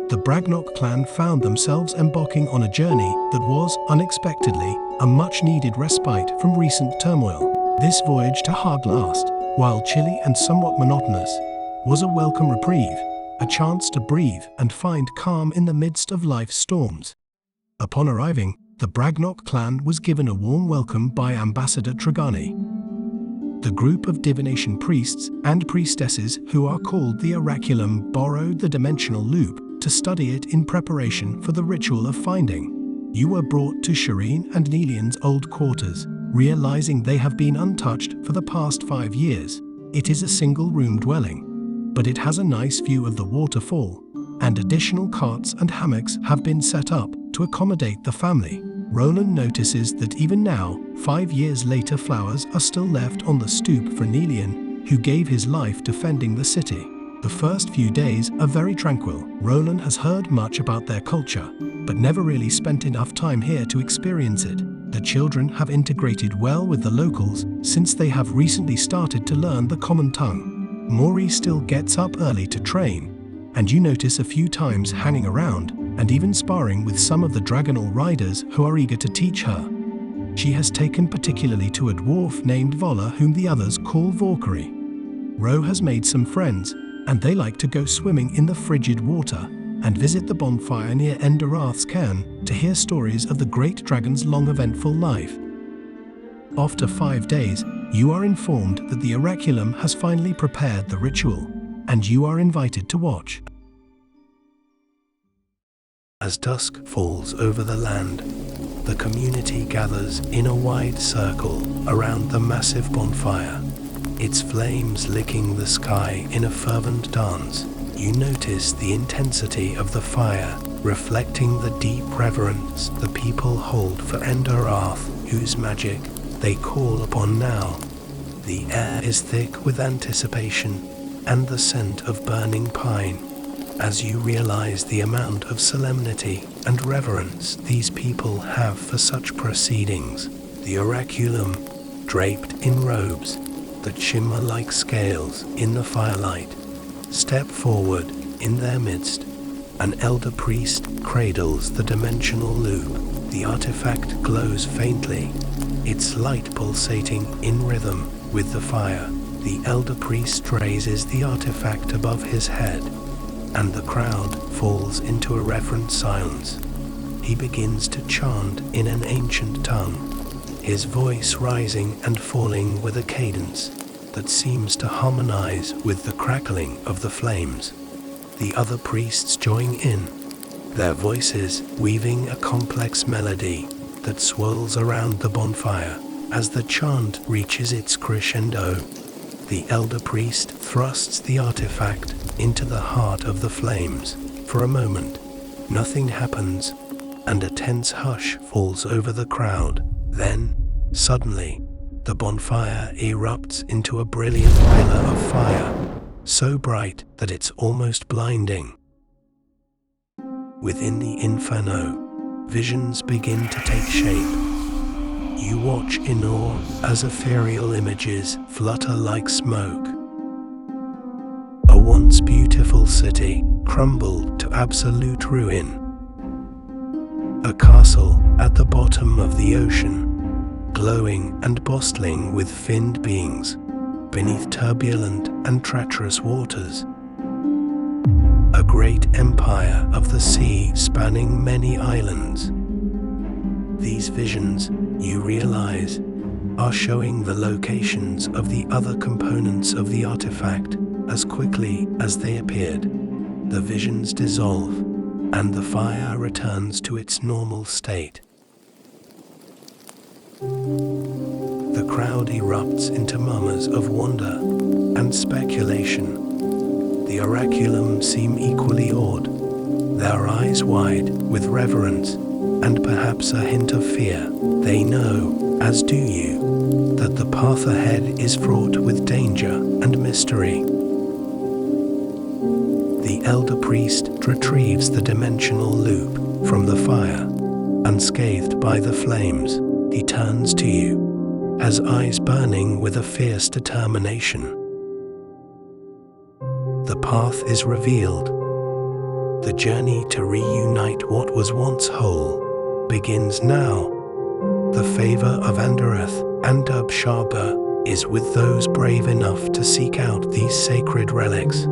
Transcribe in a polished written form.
the Bragnok clan found themselves embarking on a journey that was, unexpectedly, a much-needed respite from recent turmoil. This voyage to Haglast, while chilly and somewhat monotonous, was a welcome reprieve, a chance to breathe and find calm in the midst of life's storms. Upon arriving, the Bragnok clan was given a warm welcome by Ambassador Trigani. The group of divination priests and priestesses who are called the Oraculum borrowed the dimensional loop to study it in preparation for the ritual of finding. You were brought to Shireen and Nelian's old quarters, realizing they have been untouched for the past 5 years. It is a single-room dwelling, but it has a nice view of the waterfall, and additional carts and hammocks have been set up to accommodate the family. Roland notices that even now, 5 years later, flowers are still left on the stoop for Nelian, who gave his life defending the city. The first few days are very tranquil. Roland has heard much about their culture, but never really spent enough time here to experience it. The children have integrated well with the locals since they have recently started to learn the common tongue. Mori still gets up early to train, and you notice a few times hanging around and even sparring with some of the Dragonal riders who are eager to teach her. She has taken particularly to a dwarf named Vola, whom the others call Valkyrie. Ro has made some friends, and they like to go swimming in the frigid water and visit the bonfire near Enderath's cairn to hear stories of the great dragon's long eventful life. After 5 days, you are informed that the Oraculum has finally prepared the ritual, and you are invited to watch. As dusk falls over the land, the community gathers in a wide circle around the massive bonfire, its flames licking the sky in a fervent dance. You notice the intensity of the fire, reflecting the deep reverence the people hold for Enderath, whose magic they call upon now. The air is thick with anticipation and the scent of burning pine, as you realize the amount of solemnity and reverence these people have for such proceedings. The Oraculum, draped in robes that shimmer like scales in the firelight, step forward. In their midst, an elder priest cradles the dimensional loop. The artifact glows faintly, its light pulsating in rhythm with the fire. The elder priest raises the artifact above his head, and the crowd falls into a reverent silence. He begins to chant in an ancient tongue, his voice rising and falling with a cadence that seems to harmonize with the crackling of the flames. The other priests join in, their voices weaving a complex melody that swirls around the bonfire. As the chant reaches its crescendo, the elder priest thrusts the artifact into the heart of the flames. For a moment, nothing happens, and a tense hush falls over the crowd. Then, suddenly, the bonfire erupts into a brilliant pillar of fire, so bright that it's almost blinding. Within the inferno, visions begin to take shape. You watch in awe as ethereal images flutter like smoke. A once beautiful city crumbled to absolute ruin. A castle at the bottom of the ocean, glowing and bustling with finned beings beneath turbulent and treacherous waters. A great empire of the sea spanning many islands. These visions, you realize, are showing the locations of the other components of the artifact as quickly as they appeared. The visions dissolve, and the fire returns to its normal state. The crowd erupts into murmurs of wonder and speculation. The Oraculum seem equally awed, their eyes wide with reverence and perhaps a hint of fear. They know, as do you, that the path ahead is fraught with danger and mystery. The elder priest retrieves the dimensional loop from the fire. Unscathed by the flames, he turns to you, his eyes burning with a fierce determination. The path is revealed. The journey to reunite what was once whole begins now. The favor of Andarath and Dub Shaba is with those brave enough to seek out these sacred relics.